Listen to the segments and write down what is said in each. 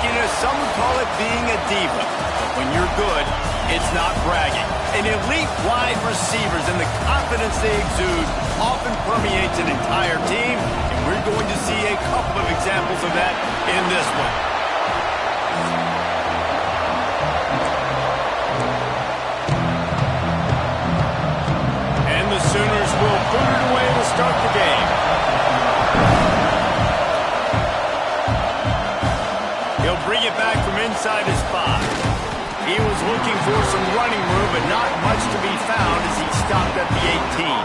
flakiness, some would call it being a diva. But when you're good, it's not bragging. An elite wide receivers and the confidence they exude often permeates an entire team, and we're going to see a couple of examples of that in this one. And the Sooners will put it away to start the game. He'll bring it back from inside his 5. He was looking for some running room, but not much to be found as he stopped at the 18.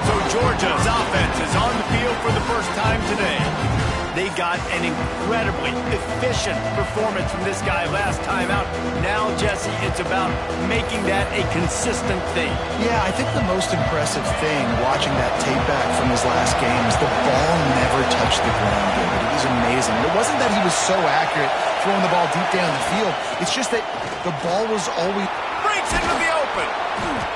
So Georgia's offense is on the field for the first time today. They got an incredibly efficient performance from this guy last time out. Now, Jesse, it's about making that a consistent thing. Yeah, I think the most impressive thing watching that tape back from his last game is the ball never touched the ground, David. It was amazing. It wasn't that he was so accurate throwing the ball deep down the field. It's just that the ball was always... Breaks into the open.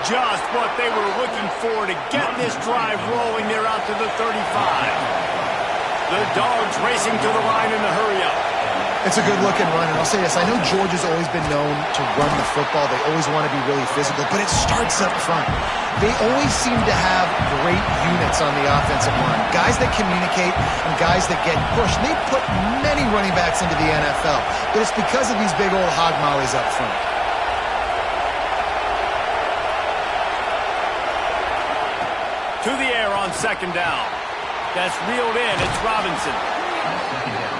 Just what they were looking for to get this drive rolling there out to the 35. The Dogs racing to the line in the hurry-up. It's a good-looking run, and I'll say this. I know Georgia's always been known to run the football. They always want to be really physical, but it starts up front. They always seem to have great units on the offensive line, guys that communicate and guys that get pushed. They put many running backs into the NFL, but it's because of these big old hog mollies up front. To the air on second down. That's reeled in. It's Robinson.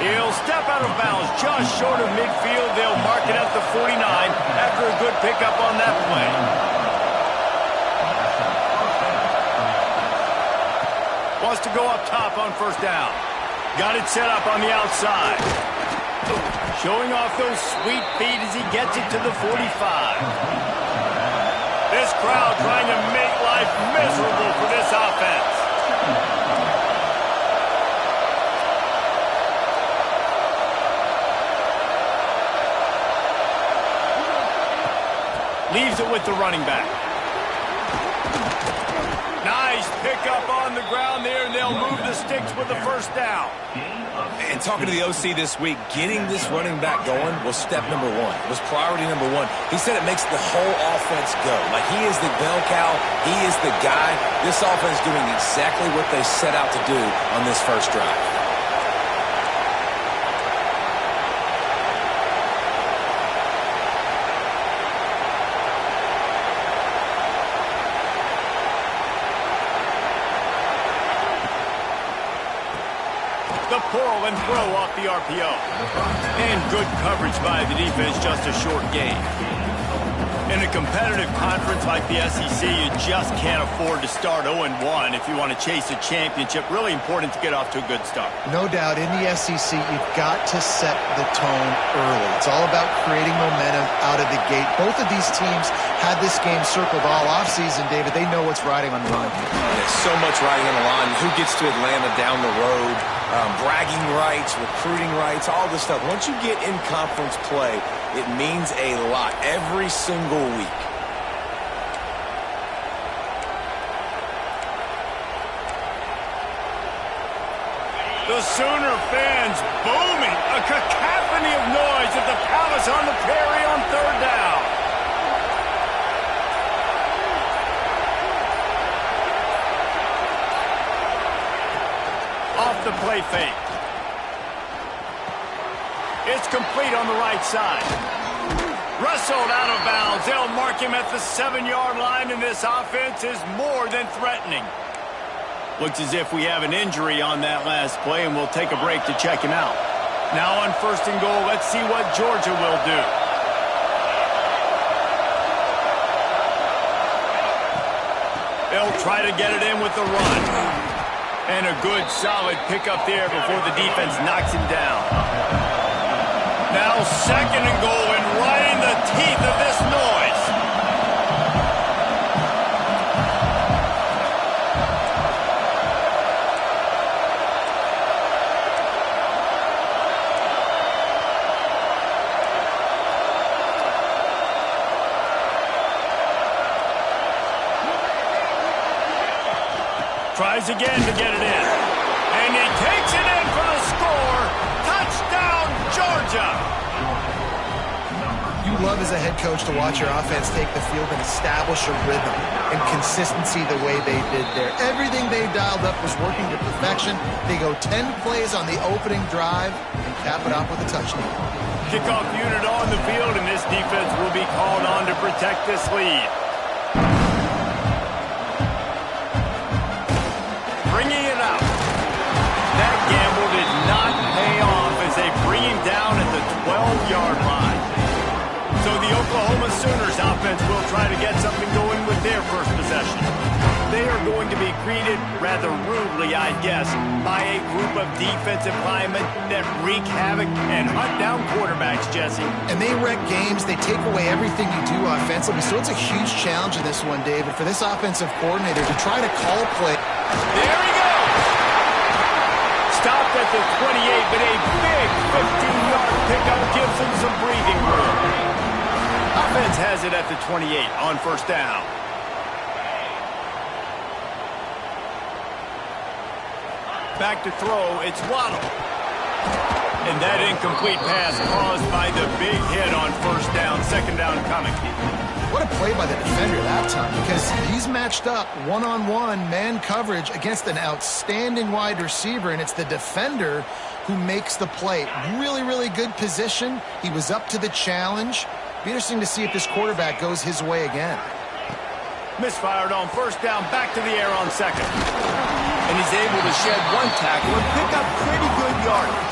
He'll step out of bounds just short of midfield. They'll mark it at the 49 after a good pickup on that play. Wants to go up top on first down. Got it set up on the outside. Showing off those sweet feet as he gets it to the 45. This crowd trying to make life miserable for this offense. Leaves it with the running back. Nice pickup on the ground there, and they'll move the sticks with the first down. And talking to the OC this week, getting this running back going was step number 1. It was priority number 1. He said it makes the whole offense go. Like, he is the bell cow. He is the guy. This offense doing exactly what they set out to do on this first drive. The pull and throw off the RPO. And good coverage by the defense, just a short gain. In a competitive conference like the SEC, you just can't afford to start 0-1 if you want to chase a championship. Really important to get off to a good start. No doubt, in the SEC, you've got to set the tone early. It's all about creating momentum out of the gate. Both of these teams had this game circled all offseason, David. They know what's riding on the line. There's so much riding on the line. Who gets to Atlanta down the road? Bragging rights, recruiting rights, all this stuff. Once you get in conference play, it means a lot every single week. The Sooner fans booming. A cacophony of noise at the Palace on the Prairie on third down. Off the play fake. It's complete on the right side. Wrestled out of bounds. They'll mark him at the 7-yard line, and this offense is more than threatening. Looks as if we have an injury on that last play, and we'll take a break to check him out. Now on first and goal, let's see what Georgia will do. They'll try to get it in with the run. And a good, solid pickup there before the defense knocks him down. Now second and goal, and right in the teeth of this noise. Tries again to get it in. And he takes it in for the score. Touchdown, Georgia! Georgia. You love as a head coach to watch your offense take the field and establish a rhythm and consistency the way they did there. Everything they dialed up was working to perfection. They go 10 plays on the opening drive and cap it off with a touchdown. Kickoff unit on the field, and this defense will be called on to protect this lead. Bringing it out. That gamble did not pay off as they bring him down at the 12-yard line. So the Oklahoma Sooners offense will try to get something going with their first possession. They are going to be greeted rather rudely, I guess, by a group of defensive linemen that wreak havoc and hunt down quarterbacks, Jesse. And they wreck games. They take away everything you do offensively. So it's a huge challenge in this one, David, for this offensive coordinator to try to call play. There he goes! Stopped at the 28, but a big 15-yard pickup gives him some breathing room. Offense has it at the 28 on first down. Back to throw, it's Waddle. And that incomplete pass caused by the big hit on first down, second down coming. What a play by the defender that time, because he's matched up one-on-one man coverage against an outstanding wide receiver, and it's the defender who makes the play. Really, really good position. He was up to the challenge. Be interesting to see if this quarterback goes his way again. Misfired on first down, back to the air on second. And he's able to shed one tackle and pick up pretty good yardage.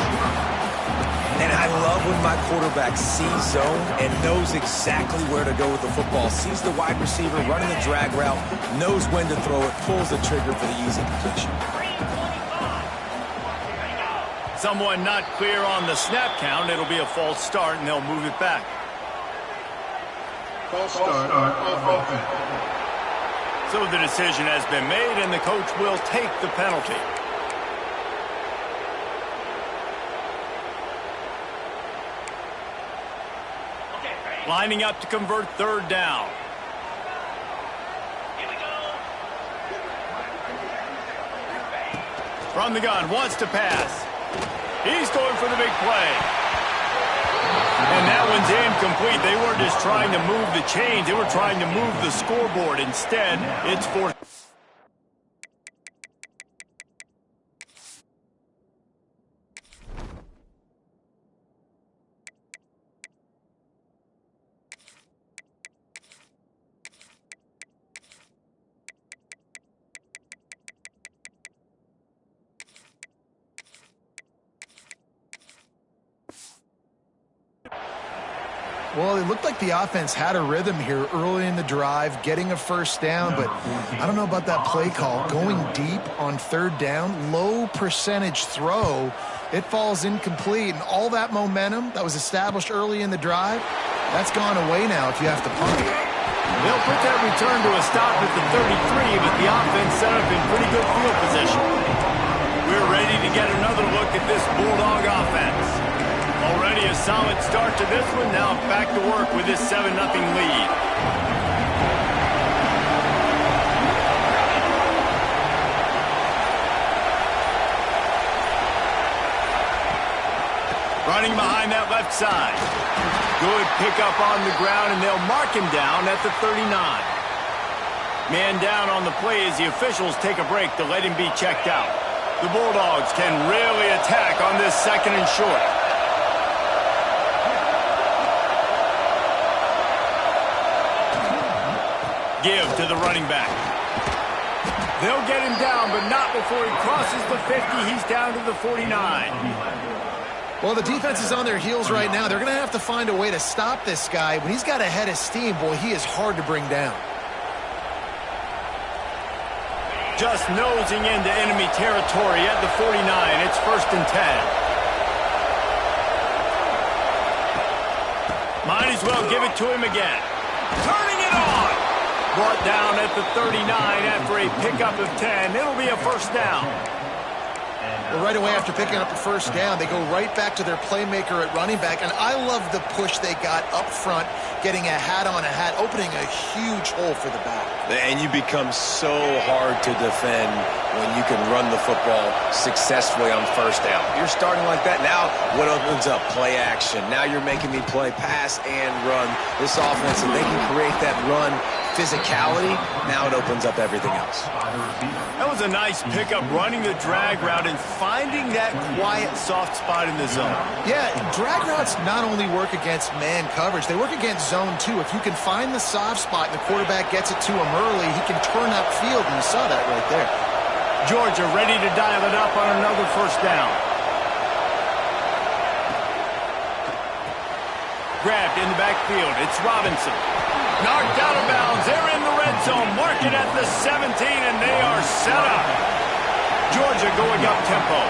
And I love when my quarterback sees zone and knows exactly where to go with the football. Sees the wide receiver running the drag route, knows when to throw it, pulls the trigger for the easy completion. Someone not clear on the snap count. It'll be a false start, and they'll move it back. False start on offense. So the decision has been made, and the coach will take the penalty. Lining up to convert third down. From the gun, wants to pass. He's going for the big play. And that one's incomplete. They weren't just trying to move the chains. They were trying to move the scoreboard. Instead, it's fourth. Well, it looked like the offense had a rhythm here early in the drive, getting a first down, but I don't know about that play call. Going deep on third down, low percentage throw, it falls incomplete, and all that momentum that was established early in the drive, that's gone away now if you have to punt. They'll put that return to a stop at the 33, but the offense set up in pretty good field position. We're ready to get another look at this Bulldog offense. Already a solid start to this one. Now back to work with this 7-0 lead. Running behind that left side. Good pickup on the ground, and they'll mark him down at the 39. Man down on the play as the officials take a break to let him be checked out. The Bulldogs can really attack on this second and short. Give to the running back. They'll get him down, but not before he crosses the 50. He's down to the 49. Well, the defense is on their heels right now. They're going to have to find a way to stop this guy. When he's got a head of steam, boy, he is hard to bring down. Just nosing into enemy territory at the 49. It's 1st and 10. Might as well give it to him again. Turning it on. Brought down at the 39 after a pickup of 10. It'll be a first down. Well, right away after picking up a first down, they go right back to their playmaker at running back. And I love the push they got up front, getting a hat on a hat, opening a huge hole for the back. And you become so hard to defend when you can run the football successfully on first down. You're starting like that. Now what opens up? Play action. Now you're making me play pass and run. This offense, if they can create that run physicality, now it opens up everything else. That was a nice pickup, running the drag route and finding that quiet, soft spot in the zone. Yeah, drag routes not only work against man coverage, they work against zone too. If you can find the soft spot and the quarterback gets it to him early, he can turn upfield, and you saw that right there. Georgia ready to dial it up on another first down. Grabbed in the backfield. It's Robinson. Knocked out of bounds. They're in the red zone. Mark it at the 17, and they are set up. Georgia going up tempo.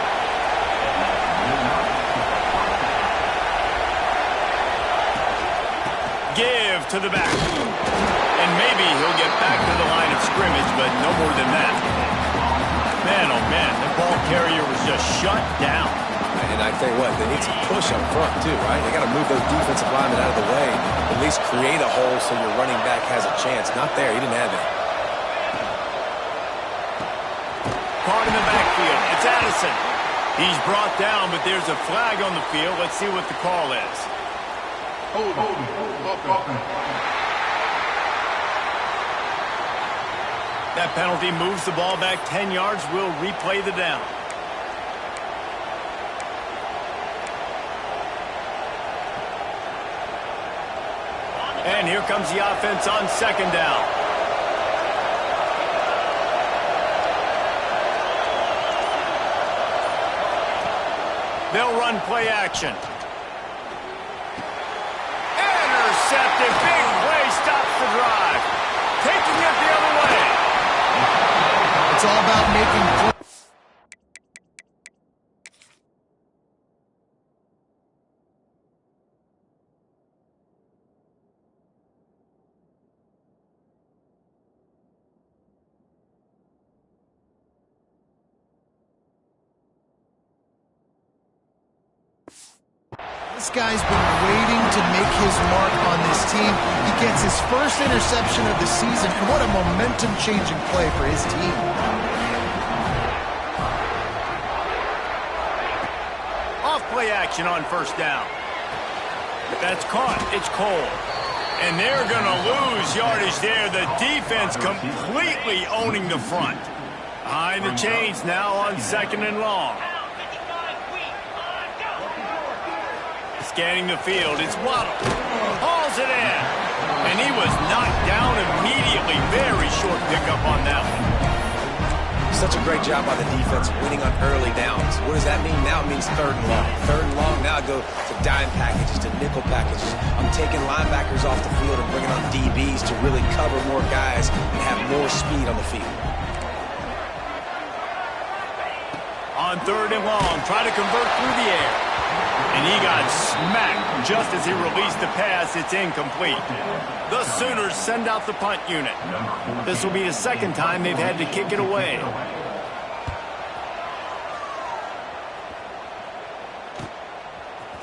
Give to the back. And maybe he'll get back to the line of scrimmage, but no more than that. Man, oh man, the ball carrier was just shut down. And I tell you what, they need some push up front too, right? They got to move those defensive linemen out of the way, at least create a hole so your running back has a chance. Not there. He didn't have that. Caught in the backfield. It's Addison. He's brought down, but there's a flag on the field. Let's see what the call is. That penalty moves the ball back 10 yards. We'll replay the down. And here comes the offense on second down. They'll run play action. Intercepted. Big play stops the drive. Taking it the other way. It's all about making plays. This guy's been waiting to make his mark on this team. He gets his first interception of the season, and what a momentum-changing play for his team. Off play action on first down. That's caught. It's Cole. And they're going to lose yardage there. The defense completely owning the front. Behind the chains now on second and long. Scanning the field, it's Waddle. Hauls it in. And he was knocked down immediately. Very short pickup on that one. Such a great job by the defense winning on early downs. What does that mean? Now it means third and long. Third and long, now I go to dime packages, to nickel packages. I'm taking linebackers off the field and bringing on DBs to really cover more guys and have more speed on the field. On third and long, try to convert through the air. And he got smacked just as he released the pass. It's incomplete. The Sooners send out the punt unit. This will be the second time they've had to kick it away.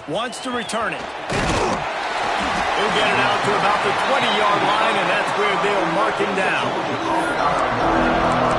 Wants to return it. He'll get it out to about the 20-yard line, and that's where they'll mark him down.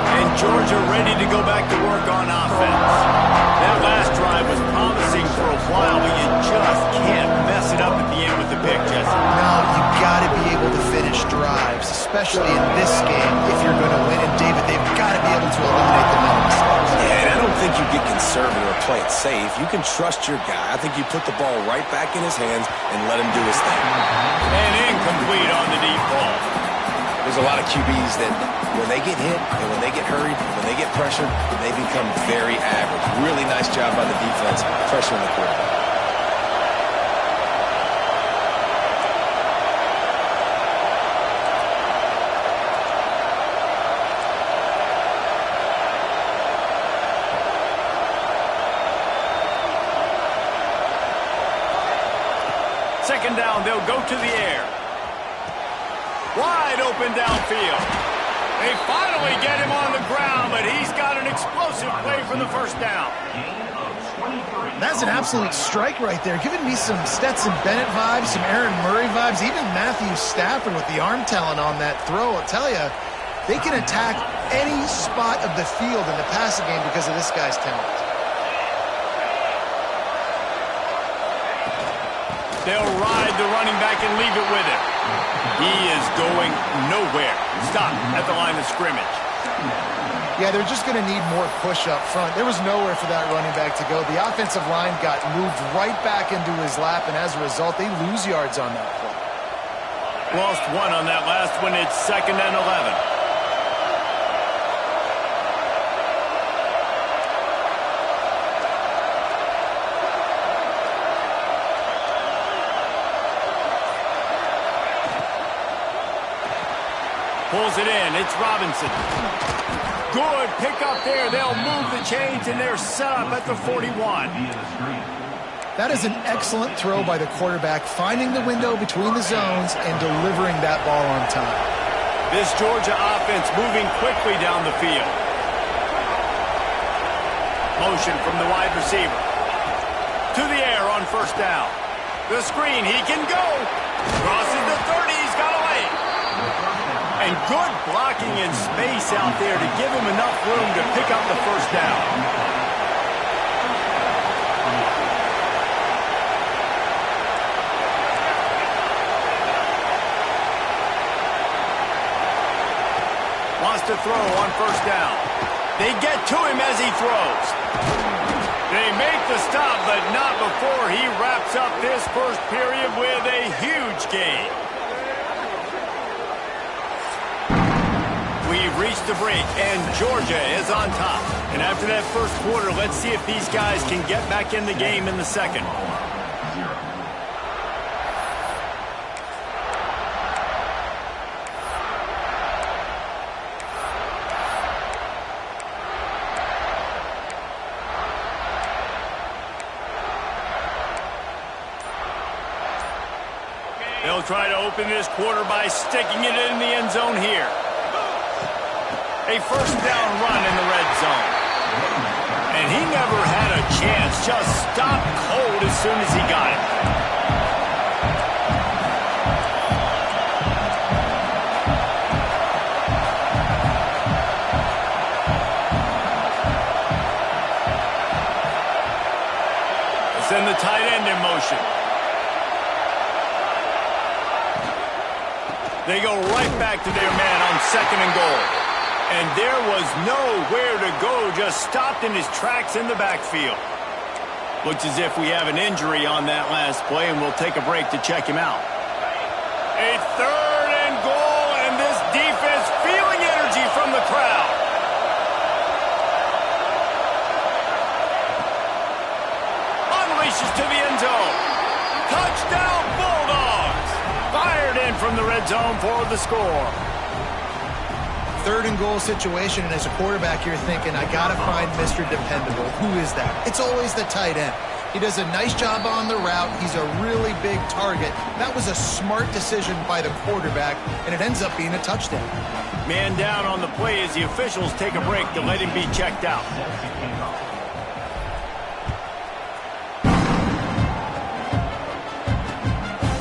And Georgia ready to go back to work on offense. That last drive was promising for a while, but you just can't mess it up at the end with the pick, Jesse. No, you got to be able to finish drives, especially in this game if you're going to win. And David, they've got to be able to eliminate the mental mistakes. Yeah, and I don't think you get conservative or play it safe. You can trust your guy. I think you put the ball right back in his hands and let him do his thing. And incomplete on the deep ball. There's a lot of QBs that when they get hit and when they get hurried, when they get pressured, they become very average. Really nice job by the defense pressuring the quarterback. Second down, they'll go to the air. Wide open downfield. They finally get him on the ground, but he's got an explosive play for the first down. That's an absolute strike right there. Giving me some Stetson Bennett vibes, some Aaron Murray vibes, even Matthew Stafford with the arm talent on that throw. I'll tell you, They can attack any spot of the field in the passing game because of this guy's talent. They'll ride the running back and leave it with him. He is going nowhere. Stop at the line of scrimmage. Yeah, they're just going to need more push up front. There was nowhere for that running back to go. The offensive line got moved right back into his lap, and as a result, they lose yards on that play. Lost one on that last one. It's 2nd and 11. Pulls it in. It's Robinson. Good pickup there. They'll move the chains, and they're set up at the 41. That is an excellent throw by the quarterback, finding the window between the zones and delivering that ball on time. This Georgia offense moving quickly down the field. Motion from the wide receiver. To the air on 1st down. The screen, he can go. Crosses the 30, he's got away. And good blocking in space out there to give him enough room to pick up the 1st down. Wants to throw on 1st down. They get to him as he throws. They make the stop, but not before he wraps up this first period with a huge gain. We've reached the break, and Georgia is on top. And after that first quarter, let's see if these guys can get back in the game in the second. They'll try to open this quarter by sticking it in the end zone here. A 1st down run in the red zone. And he never had a chance. Just stopped cold as soon as he got it. They send the tight end in motion. They go right back to their man on 2nd and goal. And there was nowhere to go, just stopped in his tracks in the backfield. Looks as if we have an injury on that last play, and we'll take a break to check him out. A 3rd and goal, and this defense feeling energy from the crowd. Unleashes to the end zone. Touchdown, Bulldogs! Fired in from the red zone for the score. 3rd and goal situation, and as a quarterback, you're thinking, I got to find Mr. Dependable. Who is that? It's always the tight end. He does a nice job on the route. He's a really big target. That was a smart decision by the quarterback, and it ends up being a touchdown. Man down on the play as the officials take a break to let him be checked out.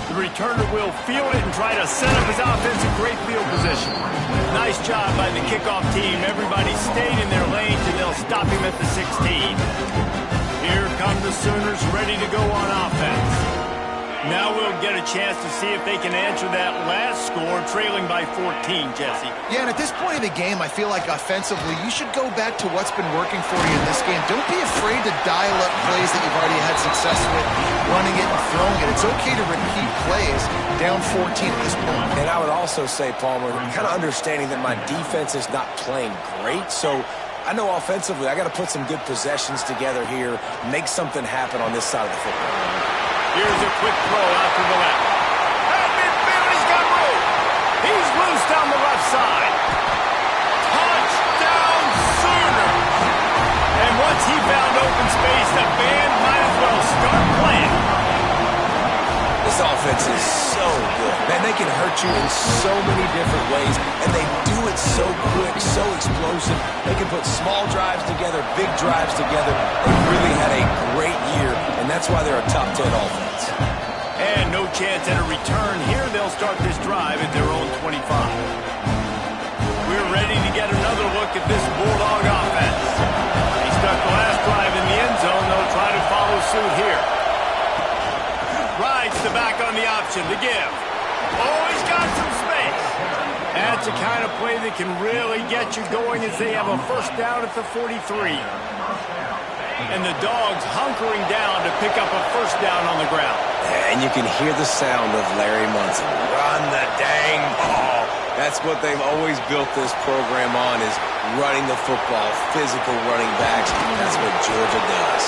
The returner will field it and try to set up his offense in great field position. Nice job by the kickoff team. Everybody stayed in their lanes, and they'll stop him at the 16. Here come the Sooners ready to go on offense. Now we'll get a chance to see if they can answer that last score, trailing by 14, Jesse. Yeah, and at this point of the game, I feel like offensively, you should go back to what's been working for you in this game. Don't be afraid to dial up plays that you've already had success with, running it and throwing it. It's okay to repeat plays down 14 at this point. And I would also say, Palmer, kind of understanding that my defense is not playing great, so I know offensively I got to put some good possessions together here, make something happen on this side of the football. Here's a quick throw out to the left. At midfield, he's got room. He's loose down the left side. Touchdown, Sooners! And once he found open space, the band might as well start playing. This offense is so good. Man, they can hurt you in so many different ways, and they do it so quick, so explosive. They can put small drives together, big drives together. They really had a great year, and that's why they're a top 10 offense. And no chance at a return here. They'll start this drive at their own 25. We're ready look at this Bulldog offense. He stuck the last drive in the end zone. They'll try to follow suit here. Rides the back on the option. The give. Oh, he's got some space. That's the kind of play that can really get you going as they have a first down at the 43. And the Dogs hunkering down to pick up a first down on the ground. And you can hear the sound of Larry Munson. Run the dang ball. That's what they've always built this program on, is running the football, physical running backs. That's what Georgia does.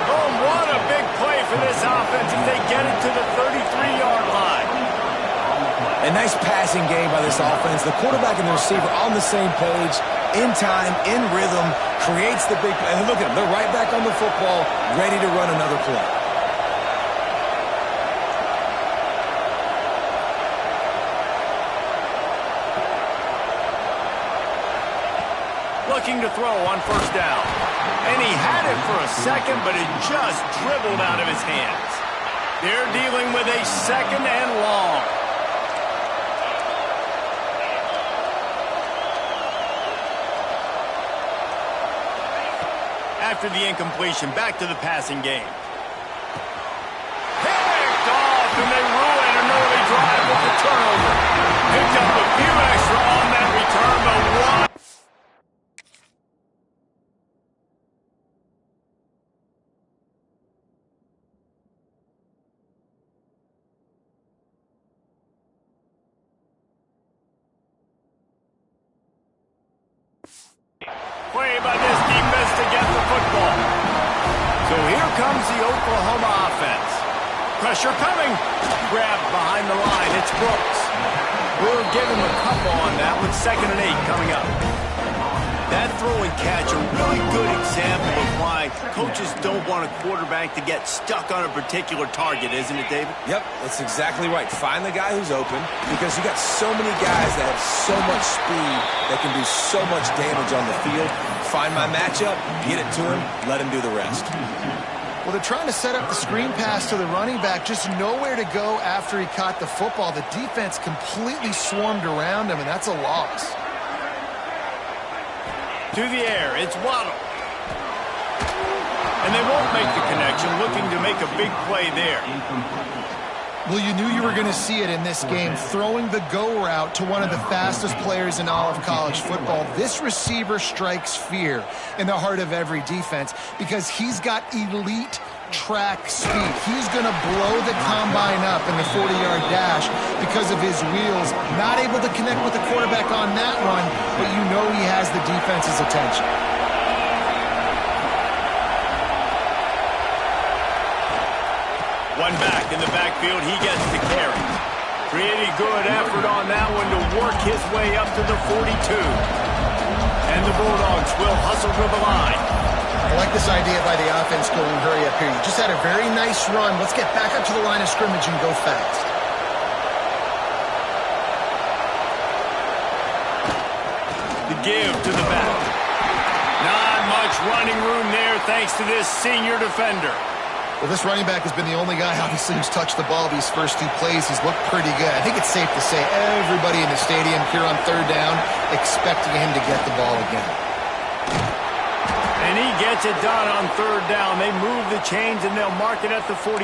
Oh, what a big play for this offense as they get it to the 33-yard line. A nice passing game by this offense. The quarterback and the receiver on the same page, in time, in rhythm, creates the big play. And look at them. They're right back on the football, ready to run another play. Looking to throw on first down. And he had it for a second, but it just dribbled out of his hands. They're dealing with a second and long. After the incompletion, back to the passing game. Picked off, and they ruin an early drive with the turnover. Picked up a few extra on that return, but one. Play by this defense to get the football. So here comes the Oklahoma offense. Pressure coming. Grabbed behind the line. It's Brooks. We'll give him a couple on that with 2nd and 8 coming up. That throw and catch, a really good example of why coaches don't want a quarterback to get stuck on a particular target, isn't it, David? Yep, that's exactly right. Find the guy who's open, because you got so many guys that have so much speed that can do so much damage on the field. Find my matchup, get it to him, let him do the rest. Well, they're trying to set up the screen pass to the running back, just nowhere to go after he caught the football. The defense completely swarmed around him, and that's a loss. To the air, it's Waddle. And they won't make the connection, looking to make a big play there. Well, you knew you were going to see it in this game, throwing the go route to one of the fastest players in all of college football. This receiver strikes fear in the heart of every defense because he's got elite track speed. He's going to blow the combine up in the 40-yard dash because of his wheels. Not able to connect with the quarterback on that run, but you know he has the defense's attention. One back in the backfield, he gets the carry. Pretty good effort on that one to work his way up to the 42. And the Bulldogs will hustle to the line. I like this idea by the offense going hurry up here. You just had a very nice run. Let's get back up to the line of scrimmage and go fast. The give to the back. Not much running room there thanks to this senior defender. Well, this running back has been the only guy, obviously, who's touched the ball these first 2 plays. He's looked pretty good. I think it's safe to say everybody in the stadium here on 3rd down expecting him to get the ball again. And he gets it done on 3rd down. They move the chains, and they'll mark it at the 44.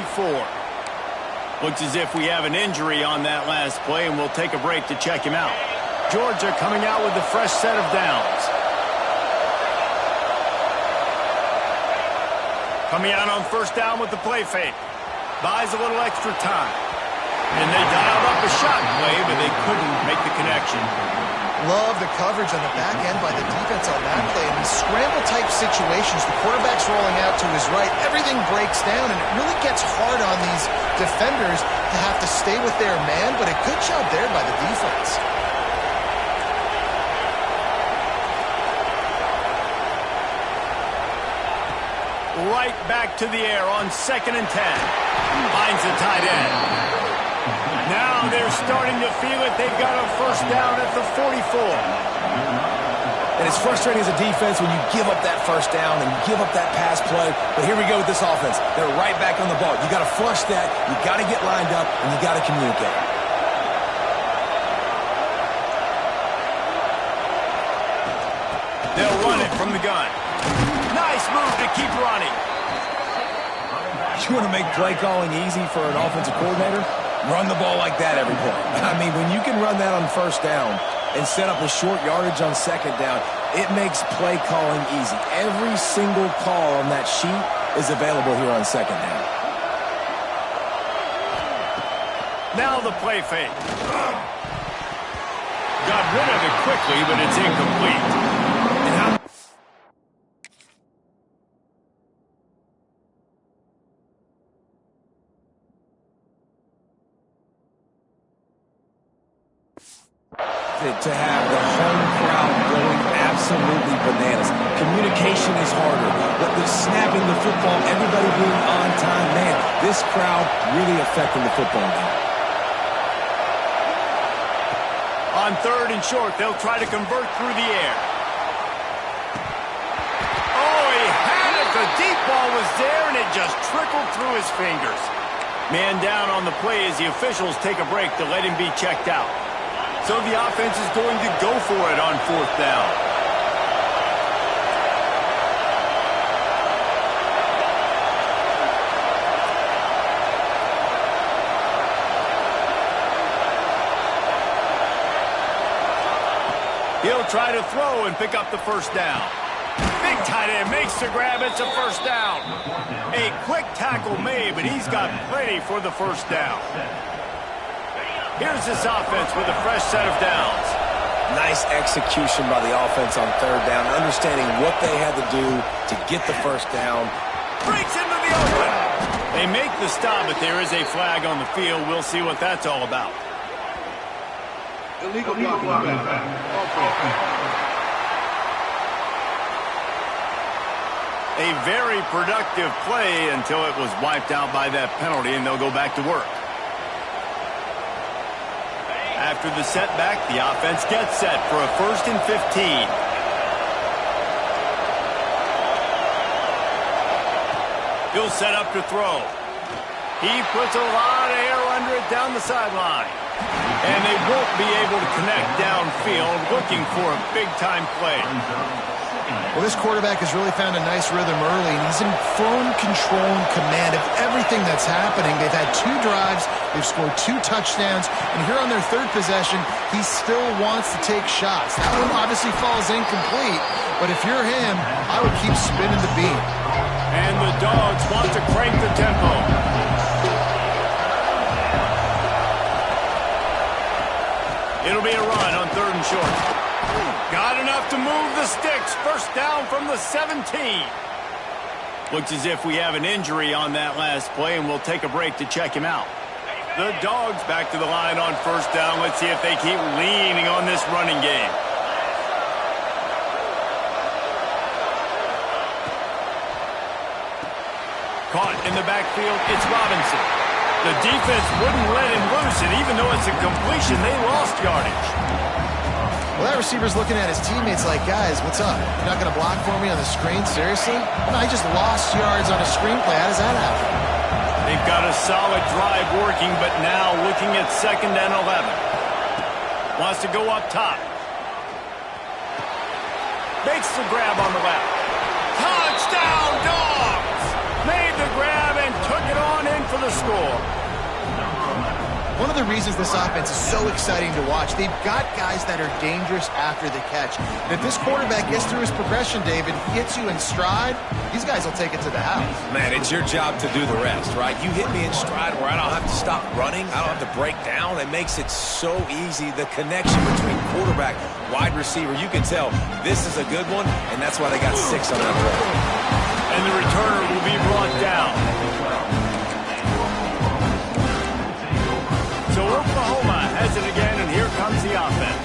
Looks as if we have an injury on that last play, and we'll take a break to check him out. Georgia coming out with a fresh set of downs. Coming out on 1st down with the play fake. Buys a little extra time. And they dialed up a shot play, but they couldn't make the connection. Love the coverage on the back end by the defense on that play. In these scramble-type situations, the quarterback's rolling out to his right. Everything breaks down, and it really gets hard on these defenders to have to stay with their man, but a good job there by the defense. Right back to the air on 2nd and 10. Finds the tight end. Now they're starting to feel it. They've got a first down at the 44. And it's frustrating as a defense when you give up that first down and give up that pass play. But here we go with this offense. They're right back on the ball. You got to flush that. You got to get lined up, and you got to communicate. They'll run it from the gun. Nice move to keep running. You want to make play calling easy for an offensive coordinator? Run the ball like that every play. I mean, when you can run that on first down and set up a short yardage on second down, it makes play calling easy. Every single call on that sheet is available here on second down. Now the play fake. Got rid of it quickly, but it's incomplete. And how to have the home crowd going absolutely bananas. Communication is harder, but the snapping the football, everybody being on time, man, this crowd really affecting the football game. On 3rd and short, they'll try to convert through the air. Oh, he had it. The deep ball was there, and it just trickled through his fingers. Man down on the play as the officials take a break to let him be checked out. So the offense is going to go for it on 4th down. He'll try to throw and pick up the first down. Big tight end makes the grab. It's a first down. A quick tackle made, but he's got plenty for the first down. Here's this offense with a fresh set of downs. Nice execution by the offense on 3rd down, understanding what they had to do to get the first down. Breaks into the open. They make the stop, but there is a flag on the field. We'll see what that's all about. Illegal blocking. A very productive play until it was wiped out by that penalty, and they'll go back to work. After the setback, the offense gets set for a 1st and 15. He'll set up to throw. He puts a lot of air under it down the sideline. And they won't be able to connect downfield, looking for a big-time play. Well, this quarterback has really found a nice rhythm early, and he's in firm control and command of everything that's happening. They've had 2 drives, they've scored 2 touchdowns, and here on their 3rd possession, he still wants to take shots. That one obviously falls incomplete, but if you're him, I would keep spinning the beat. And the Dogs want to crank the tempo. It'll be a run on 3rd and short. Got enough to move the sticks. First down from the 17. Looks as if we have an injury on that last play, and we'll take a break to check him out. The Dogs back to the line on 1st down. Let's see if they keep leaning on this running game. Caught in the backfield, it's Robinson. The defense wouldn't let him loose, and even though it's a completion, they lost yardage. Well, that receiver's looking at his teammates like, guys, what's up? You're not going to block for me on the screen? Seriously? No, I just lost yards on a screenplay. How does that happen? They've got a solid drive working, but now looking at 2nd and 11. Wants to go up top. Makes the grab on the left. Touchdown, Dogs! Made the grab and took it on in for the score. One of the reasons this offense is so exciting to watch, they've got guys that are dangerous after the catch. And if this quarterback gets through his progression, David, hits you in stride, these guys will take it to the house. Man, it's your job to do the rest, right? You hit me in stride where I don't have to stop running. I don't have to break down. It makes it so easy. The connection between quarterback, wide receiver, you can tell this is a good one, and that's why they got 6 on that play. And the returner will be brought down. So Oklahoma has it again, and here comes the offense.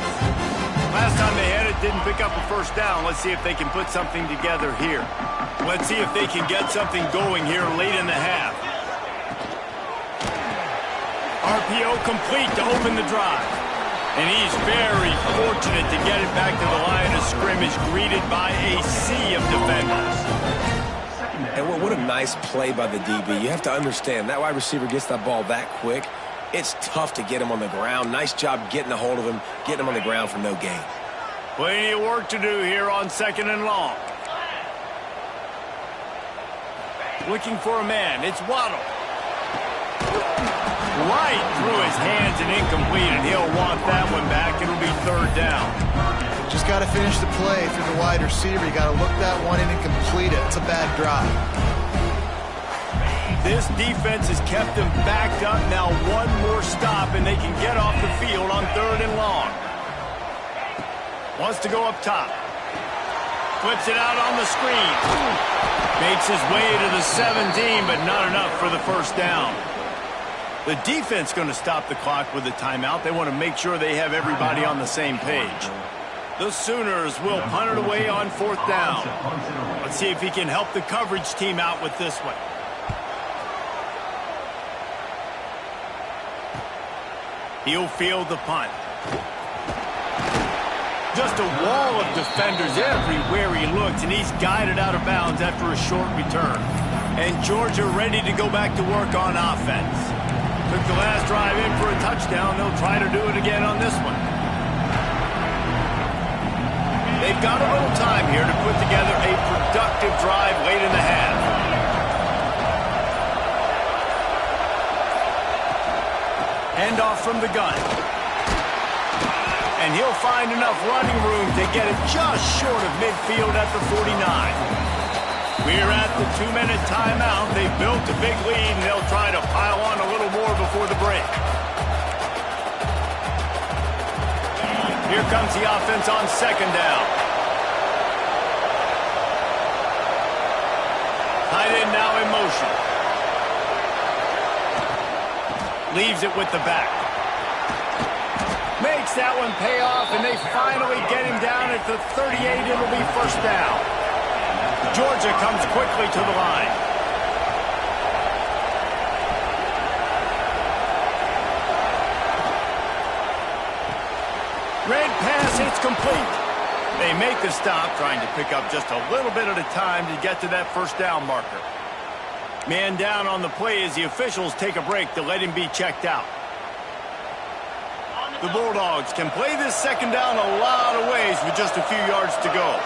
Last time they had it, didn't pick up a first down. Let's see if they can put something together here. Let's see if they can get something going here late in the half. RPO complete to open the drive. And he's very fortunate to get it back to the line of scrimmage, greeted by a sea of defenders. And what a nice play by the DB. You have to understand, that wide receiver gets that ball that quick. It's tough to get him on the ground. Nice job getting a hold of him, getting him on the ground for no gain. Plenty of work to do here on 2nd and long. Looking for a man. It's Waddle. Right through his hands and incomplete, and he'll want that one back. It'll be 3rd down. Just got to finish the play through the wide receiver. You got to look that one in and complete it. It's a bad drive. This defense has kept them backed up. Now one more stop, and they can get off the field on 3rd and long. Wants to go up top. Flips it out on the screen. Makes his way to the 17, but not enough for the 1st down. The defense going to stop the clock with a timeout. They want to make sure they have everybody on the same page. The Sooners will punt it away on 4th down. Let's see if he can help the coverage team out with this one. He'll field the punt. Just a wall of defenders everywhere he looks, and he's guided out of bounds after a short return. And Georgia ready to go back to work on offense. Took the last drive in for a touchdown. They'll try to do it again on this one. They've got a little time here to put together a productive drive late in the half. Handoff from the gun. And he'll find enough running room to get it just short of midfield at the 49. We're at the 2-minute timeout. They've built a big lead, and they'll try to pile on a little more before the break. Here comes the offense on 2nd down. Tight end now in motion. Leaves it with the back. Makes that one pay off, and they finally get him down at the 38. It'll be 1st down. Georgia comes quickly to the line. Red pass, it's complete. They make the stop, trying to pick up just a little bit at a time to get to that 1st down marker. Man down on the play as the officials take a break to let him be checked out. The Bulldogs can play this 2nd down a lot of ways with just a few yards to go.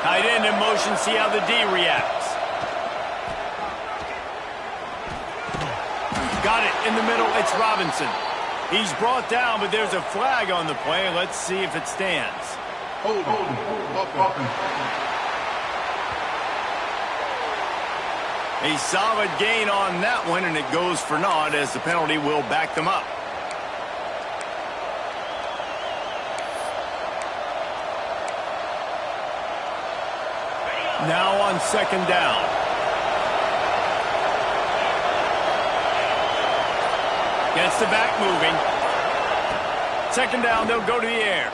Tight end in motion, see how the D reacts. Got it in the middle, it's Robinson. He's brought down, but there's a flag on the play. Let's see if it stands. Hold on. A solid gain on that one, and it goes for naught as the penalty will back them up. Now on 2nd down. Gets the back moving. 2nd down, they'll go to the air.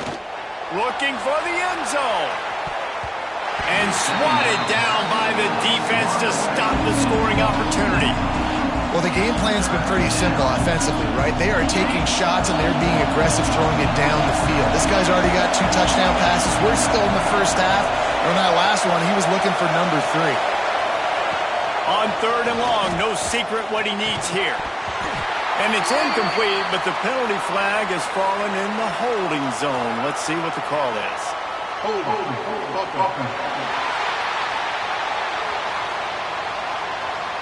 Looking for the end zone. And swatted down by the defense to stop the scoring opportunity. Well, the game plan's been pretty simple offensively, right? They are taking shots, and they're being aggressive throwing it down the field. This guy's already got 2 touchdown passes. We're still in the 1st half. On that last one, he was looking for number 3. On 3rd and long, no secret what he needs here. And it's incomplete, but the penalty flag has fallen in the holding zone. Let's see what the call is.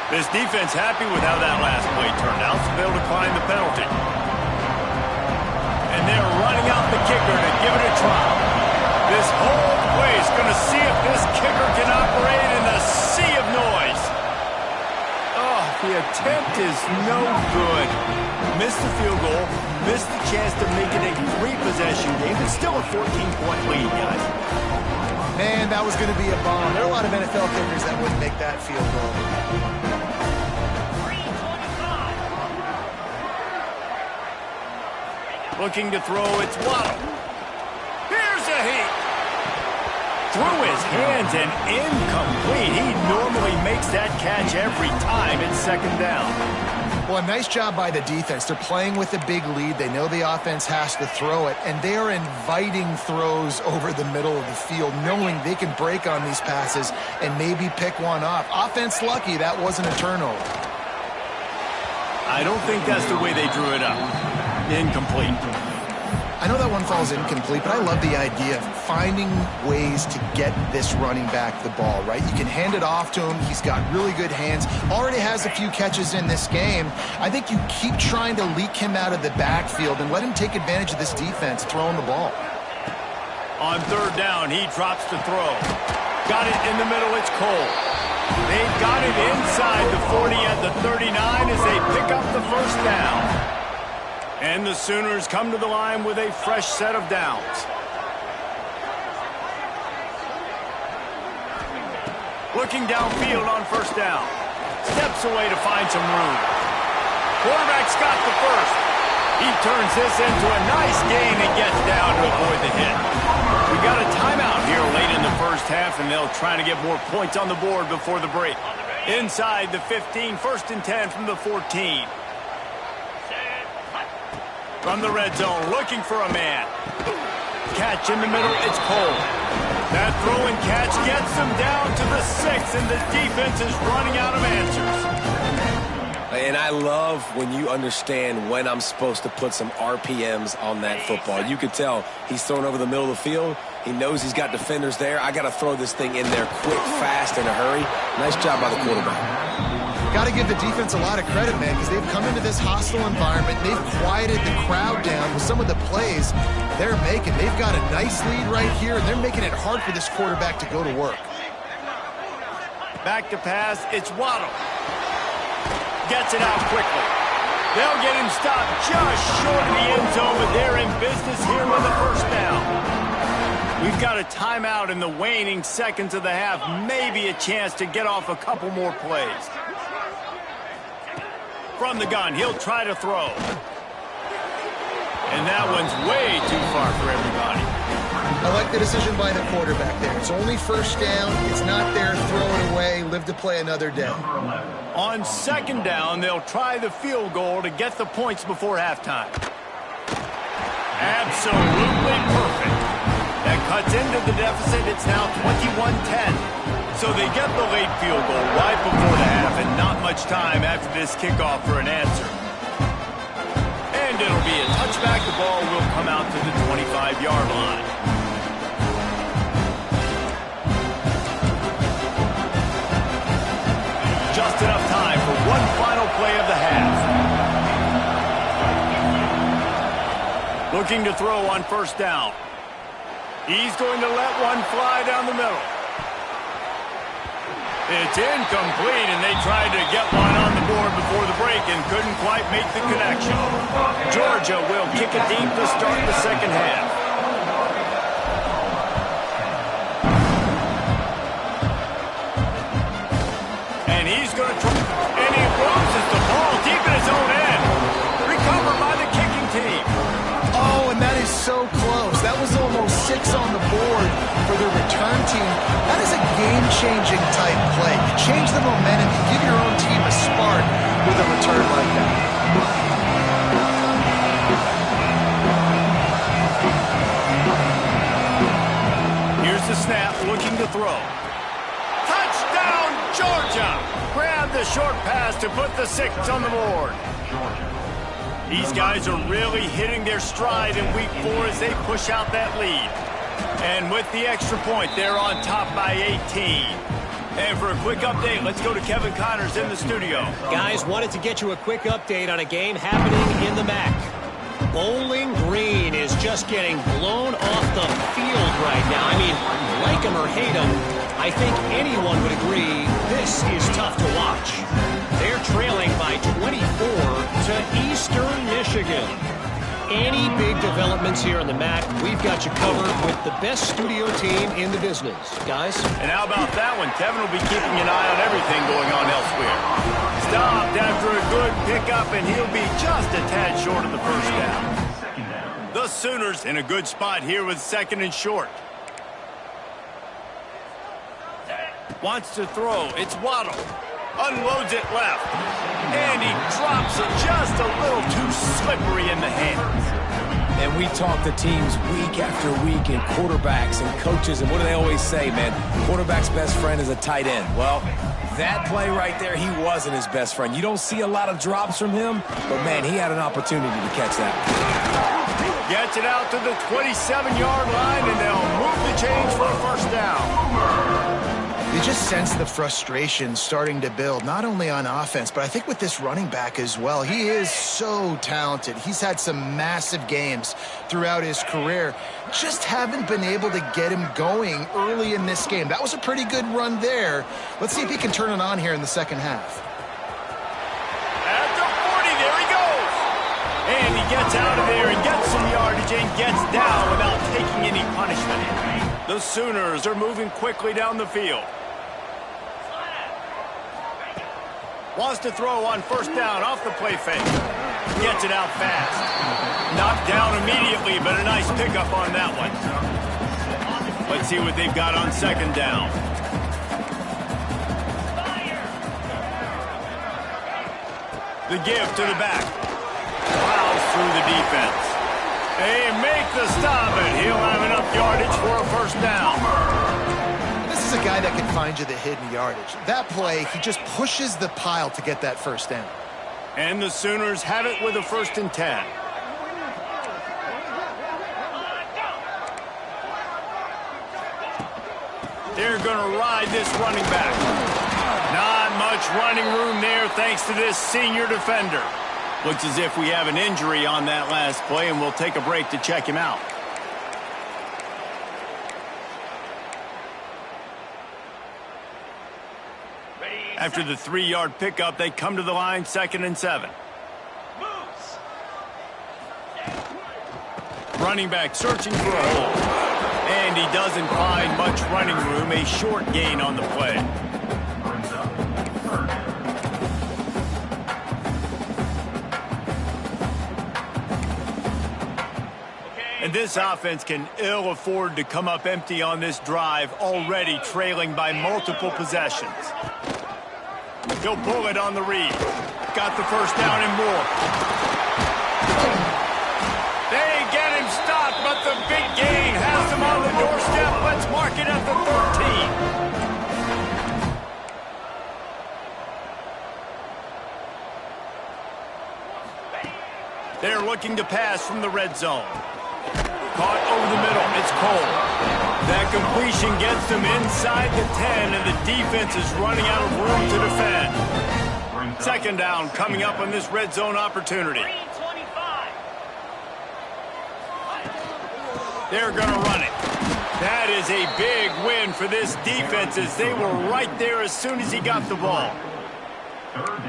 This defense happy with how that last play turned out, so they'll decline the penalty. And they're running out the kicker to give it a try. This whole place going to see if this kicker can operate in the sea of noise. Oh, the attempt is no good. Missed the field goal, missed the chance to make it a 3-possession game. It's still a 14-point lead, guys. Man, that was going to be a bomb. There are a lot of NFL kickers that wouldn't make that field goal. Looking to throw, it's Waddle. Here's a heat. Through his hands and incomplete. He normally makes that catch every time. It's 2nd down. Well, a nice job by the defense. They're playing with a big lead. They know the offense has to throw it, and they are inviting throws over the middle of the field, knowing they can break on these passes and maybe pick one off. Offense lucky that wasn't a turnover. I don't think that's the way they drew it up. Incomplete. I know that one falls incomplete, but I love the idea of finding ways to get this running back the ball, right? You can hand it off to him. He's got really good hands. Already has a few catches in this game. I think you keep trying to leak him out of the backfield and let him take advantage of this defense throwing the ball. On third down, he drops the throw. Got it in the middle. It's Cole. They've got it inside the 40 at the 39 as they pick up the first down. And the Sooners come to the line with a fresh set of downs. Looking downfield on first down. Steps away to find some room. Quarterback's got the first. He turns this into a nice gain and gets down to avoid the hit. We got a timeout here late in the first half, and they'll try to get more points on the board before the break. Inside the 15, 1st and 10 from the 14. From the red zone, looking for a man. Catch in the middle, it's Cole. That throw and catch gets them down to the 6, and the defense is running out of answers. And I love when you understand when I'm supposed to put some RPMs on that football. You could tell he's thrown over the middle of the field. He knows he's got defenders there. I got to throw this thing in there quick, fast, in a hurry. Nice job by the quarterback. Got to give the defense a lot of credit, man, because they've come into this hostile environment. They've quieted the crowd down with some of the plays they're making. They've got a nice lead right here, and they're making it hard for this quarterback to go to work. Back to pass, it's Waddle. Gets it out quickly. They'll get him stopped just short of the end zone, but they're in business here with the first down. We've got a timeout in the waning seconds of the half. Maybe a chance to get off a couple more plays. From the gun, he'll try to throw. And that one's way too far for everybody. I like the decision by the quarterback there. It's only first down. It's not there. Throw it away. Live to play another day. On second down, they'll try the field goal to get the points before halftime. Absolutely perfect. That cuts into the deficit. It's now 21-10. So they get the late field goal right before the half, and not much time after this kickoff for an answer. And it'll be a touchback. The ball will come out to the 25-yard line. Just enough time for one final play of the half. Looking to throw on first down. He's going to let one fly down the middle. It's incomplete, and they tried to get one on the board before the break and couldn't quite make the connection. Georgia will kick it deep to start the second half. And he's going to try, and he loses the ball deep in his own end. Recovered by the kicking team. Oh, and that is so close. That was almost 6 on the board for the return team. That is a game-changing type play. You change the momentum. You give your own team a spark with a return like that. Here's the snap, looking to throw. Touchdown, Georgia! Grab the short pass to put the 6 on the board. These guys are really hitting their stride in week 4 as they push out that lead. And with the extra point, they're on top by 18. And for a quick update, let's go to Kevin Connors in the studio. Guys, wanted to get you a quick update on a game happening in the MAC. Bowling Green is just getting blown off the field right now. I mean, like him or hate him, I think anyone would agree this is tough to watch. They're trailing by 24 to Eastern Michigan. Any big developments here in the MAC, we've got you covered with the best studio team in the business. Guys? And how about that one? Kevin will be keeping an eye on everything going on elsewhere. Stopped after a good pickup, and he'll be just a tad short of the first down. The Sooners in a good spot here with 2nd and short. Wants to throw. It's Waddle. Unloads it left. And he drops it just a little too slippery in the hands. And we talk to teams week after week and quarterbacks and coaches, and what do they always say, man? Quarterback's best friend is a tight end. Well, That play right there, he wasn't his best friend. You don't see a lot of drops from him, but, man, he had an opportunity to catch that. Gets it out to the 27-yard line, and they'll move the chains for a first down. You just sense the frustration starting to build, not only on offense, but I think with this running back as well. He is so talented. He's had some massive games throughout his career. Just haven't been able to get him going early in this game. That was a pretty good run there. Let's see if he can turn it on here in the second half. At the 40, there he goes. And he gets out of there and gets some yardage and gets down without taking any punishment. The Sooners are moving quickly down the field. Wants to throw on first down off the play fake. Gets it out fast. Knocked down immediately, but a nice pickup on that one. Let's see what they've got on second down. The give to the back. Plows through the defense. They make the stop, and he'll have enough yardage for a first down. This is a guy that can find you the hidden yardage. That play, he just pushes the pile to get that first down. And the Sooners have it with a 1st and 10. They're going to ride this running back. Not much running room there thanks to this senior defender. Looks as if we have an injury on that last play, and we'll take a break to check him out. After the 3-yard pickup, they come to the line, 2nd and 7. Running back searching for a hole. And he doesn't find much running room, a short gain on the play. And this offense can ill afford to come up empty on this drive, already trailing by multiple possessions. He'll pull it on the read. Got the first down and more. They get him stopped, but the big gain has him on the doorstep. Let's mark it at the 13. They're looking to pass from the red zone. Caught over the middle. It's Cole. That completion gets them inside the 10, and the defense is running out of room to defend. 2nd down coming up on this red zone opportunity. They're going to run it. That is a big win for this defense, as they were right there as soon as he got the ball.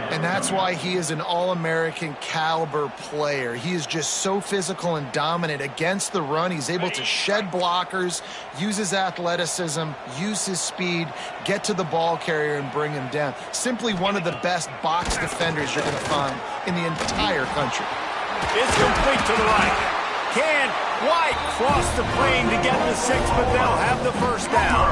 And that's why he is an All-American caliber player. He is just so physical and dominant against the run. He's able to shed blockers, use his athleticism, use his speed, get to the ball carrier and bring him down. Simply one of the best box defenders you're going to find in the entire country. It's complete to the right. Can White cross the plane to get the 6, but they'll have the first down.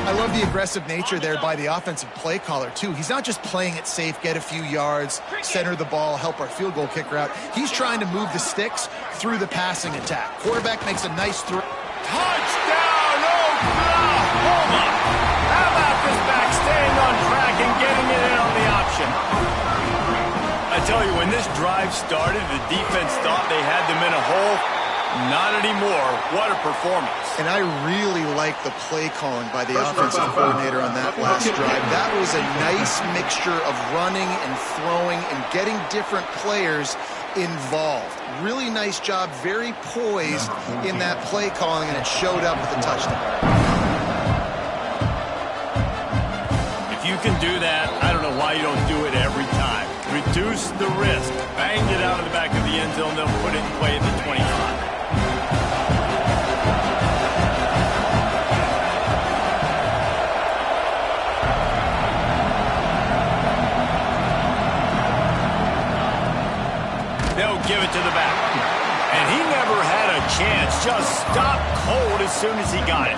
I love the aggressive nature there by the offensive play caller, too. He's not just playing it safe, get a few yards, center the ball, help our field goal kicker out. He's trying to move the sticks through the passing attack. Quarterback makes a nice throw. Touchdown, Oklahoma! How about this back staying on track and getting it in on the option? I tell you, when this drive started, the defense thought they had them in a hole. Not anymore. What a performance. And I really like the play calling by the offensive coordinator on that last drive. That was a nice mixture of running and throwing and getting different players involved. Really nice job, very poised in that play calling, and it showed up with a touchdown. If you can do that, I don't know why you don't do it every time. Reduce the risk. Banged it out of the back of the end zone. They'll put it in play at the 25. They'll give it to the back. And he never had a chance. Just stopped cold as soon as he got it.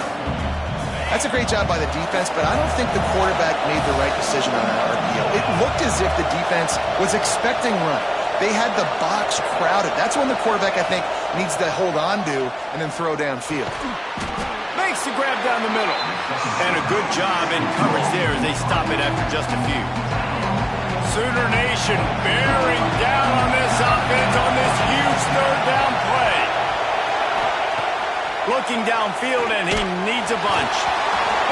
That's a great job by the defense, but I don't think the quarterback made the right decision on that RPO. It looked as if the defense was expecting run. They had the box crowded. That's when the quarterback, I think, needs to hold on to and then throw downfield. Makes Makes the grab down the middle. And a good job in coverage there as they stop it after just a few. Sooner Nation bearing down on this offense on this huge third down play. Looking downfield, and he needs a bunch.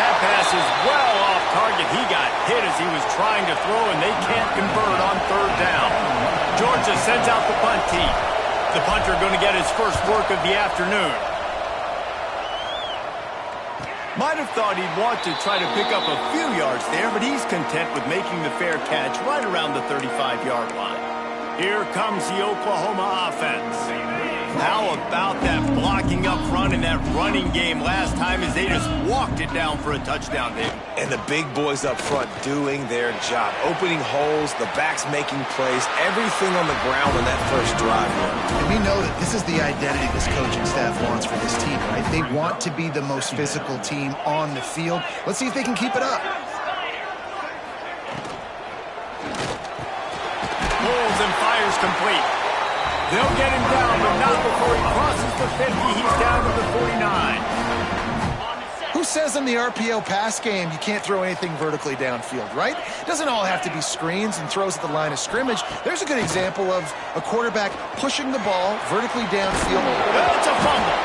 That pass is well off target. He got hit as he was trying to throw, and they can't convert on third down. Georgia sends out the punt team. The punter going to get his first work of the afternoon. Might have thought he'd want to try to pick up a few yards there, but he's content with making the fair catch right around the 35-yard line. Here comes the Oklahoma offense. How about that blocking up front in that running game last time as they just walked it down for a touchdown, David? And the big boys up front doing their job. Opening holes, the backs making plays, everything on the ground on that first drive. And we know that this is the identity this coaching staff wants for this team, right? They want to be the most physical team on the field. Let's see if they can keep it up. Pulls and fires complete. They'll get him down, but not before he crosses the 50. He's down to the 49. Who says in the RPO pass game you can't throw anything vertically downfield, right? It doesn't all have to be screens and throws at the line of scrimmage. There's a good example of a quarterback pushing the ball vertically downfield. That's a fumble.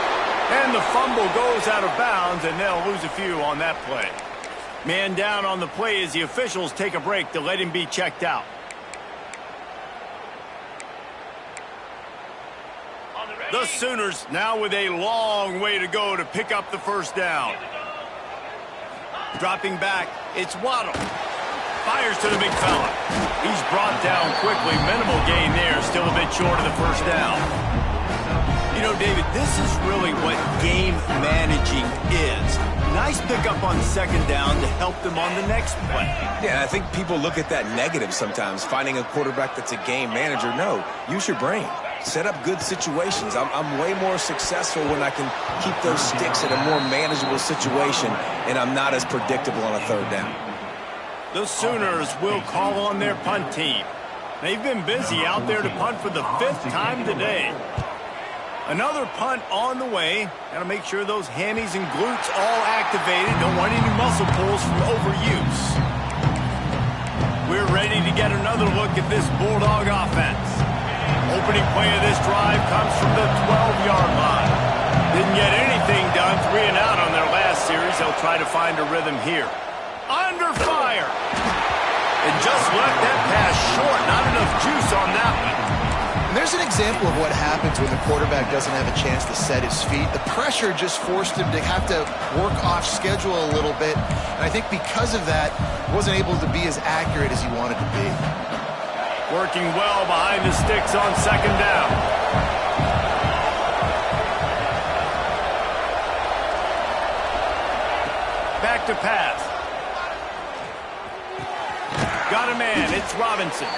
And the fumble goes out of bounds, and they'll lose a few on that play. Man down on the play as the officials take a break to let him be checked out. The Sooners now with a long way to go to pick up the first down. Dropping back, it's Waddle. Fires to the big fella. He's brought down quickly. Minimal gain there, still a bit short of the first down. You know, David, this is really what game managing is. Nice pickup on second down to help them on the next play. Yeah, I think people look at that negative sometimes, finding a quarterback that's a game manager. No, use your brain. Set up good situations. I'm way more successful when I can keep those sticks in a more manageable situation, and I'm not as predictable on a third down. The Sooners will call on their punt team. They've been busy out there to punt for the 5th time today. Another punt on the way. Got to make sure those hammies and glutes all activated. Don't want any muscle pulls from overuse. We're ready to get another look at this Bulldog offense. Opening play of this drive comes from the 12-yard line. Didn't get anything done. 3 and out on their last series. They'll try to find a rhythm here. Under fire. And just left that pass short. Not enough juice on that one. And there's an example of what happens when the quarterback doesn't have a chance to set his feet. The pressure just forced him to have to work off schedule a little bit. And I think because of that, he wasn't able to be as accurate as he wanted to be. Working well behind the sticks on second down. Back to pass. Got a man. It's Robinson.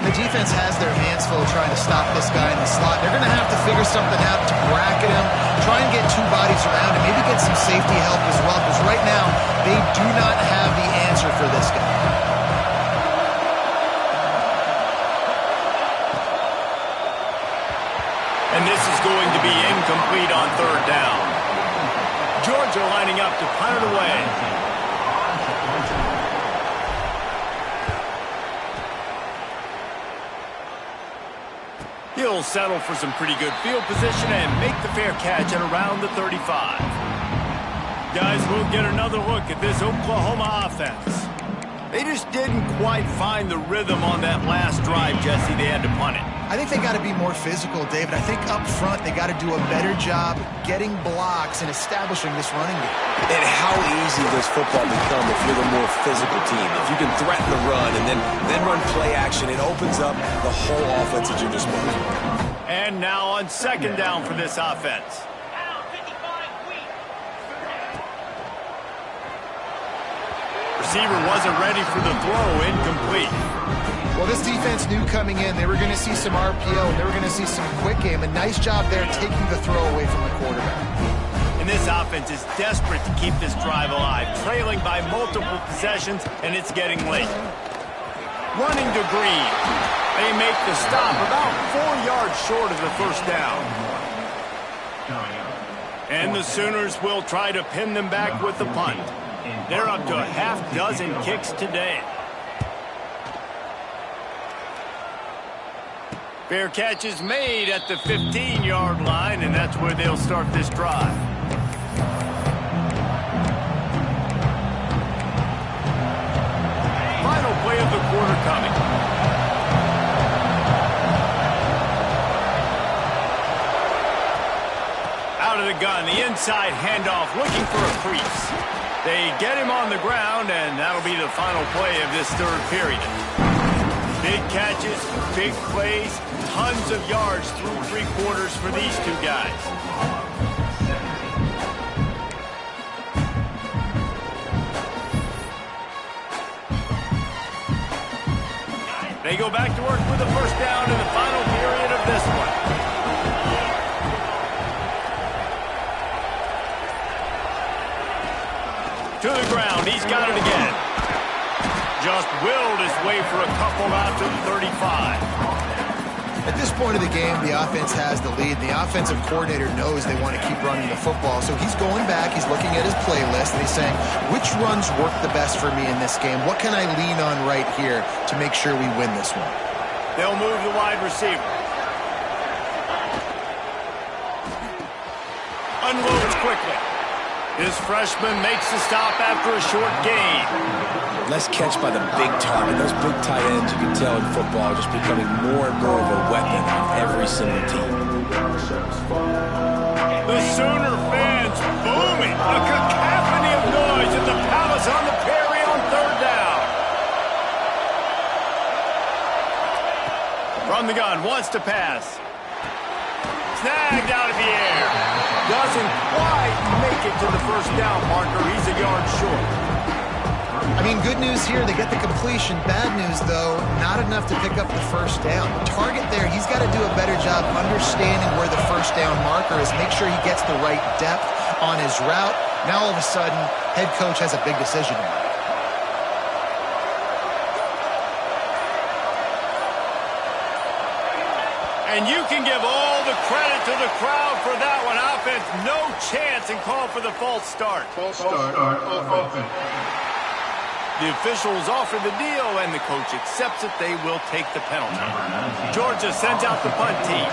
The defense has their hands full trying to stop this guy in the slot. They're going to have to figure something out to bracket him, try and get 2 bodies around him, maybe get some safety help as well, because right now they do not have the answer for this guy. And this is going to be incomplete on third down. Georgia lining up to punt it away. He'll settle for some pretty good field position and make the fair catch at around the 35. Guys, we'll get another look at this Oklahoma offense. They just didn't quite find the rhythm on that last drive, Jesse. They had to punt it. I think they got to be more physical, David. I think up front they got to do a better job getting blocks and establishing this running game. And how easy does football become if you're the more physical team? If you can threaten the run and then run play action, it opens up the whole offense at your disposal. And now on second down for this offense. Receiver wasn't ready for the throw, incomplete. Well, this defense knew coming in they were going to see some RPO, and they were going to see some quick game. A nice job there taking the throw away from the quarterback. And this offense is desperate to keep this drive alive, trailing by multiple possessions, and it's getting late. Running to Green. They make the stop about 4 yards short of the first down. And the Sooners will try to pin them back with the punt. They're up to a half dozen kicks today. Fair catch is made at the 15-yard line, and that's where they'll start this drive. Final play of the quarter coming. Out of the gun, the inside handoff, looking for a crease. They get him on the ground, and that'll be the final play of this third period. Big catches, big plays, tons of yards through three quarters for these two guys. They go back to work with a first down in the final period of this one. To the ground, he's got it again. Just willed his way for a couple out to the 35. At this point of the game, the offense has the lead. The offensive coordinator knows they want to keep running the football, so he's going back, he's looking at his playlist, and he's saying, which runs work the best for me in this game? What can I lean on right here to make sure we win this one? They'll move the wide receiver. Unloads quickly. This freshman makes the stop after a short gain. Less catch by the big target. Those big tight ends, you can tell in football, are just becoming more and more of a weapon on every single team. The Sooner fans booming. A cacophony of noise at the Palace on the Prairie on third down. From the gun, wants to pass. Snagged out of the air. Doesn't quite make it to the first down marker. He's a yard short. I mean, good news here, they get the completion. Bad news, though, not enough to pick up the first down. The target there, he's got to do a better job understanding where the first down marker is, make sure he gets the right depth on his route. Now, all of a sudden, head coach has a big decision to make. And you can give all the credit to the crowd for that one. Offense, no chance, and call for the false start. False start, offense. The officials offer the deal, and the coach accepts it. They will take the penalty. Georgia sends out the punt team.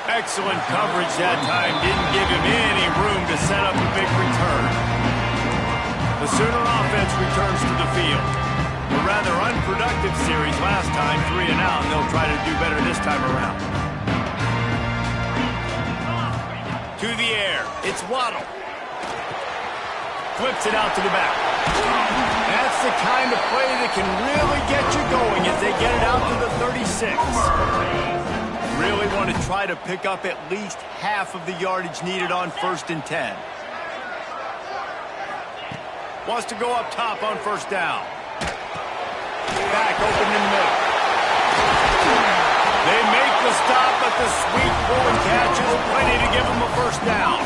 Excellent coverage that time. Didn't give him any room to set up a big return. The Sooner offense returns to the field. A rather unproductive series last time, 3 and out, and they'll try to do better this time around. To the air, it's Waddle. Flips it out to the back. That's the kind of play that can really get you going as they get it out to the 36. Really want to try to pick up at least half of the yardage needed on 1st and 10. Wants to go up top on first down. Back open in the middle. They make the stop, but the sweet forward catch is plenty to give them a first down.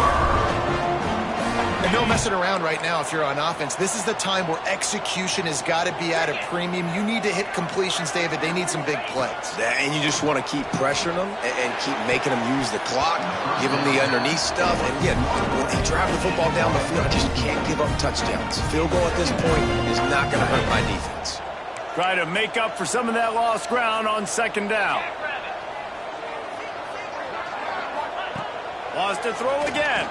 And no messing around right now if you're on offense. This is the time where execution has got to be at a premium. You need to hit completions, David. They need some big plays. And you just want to keep pressuring them and keep making them use the clock, give them the underneath stuff. And again, when they drive the football down the field, I just can't give up touchdowns. Field goal at this point is not going to hurt my defense. Try to make up for some of that lost ground on second down. Wants to throw again.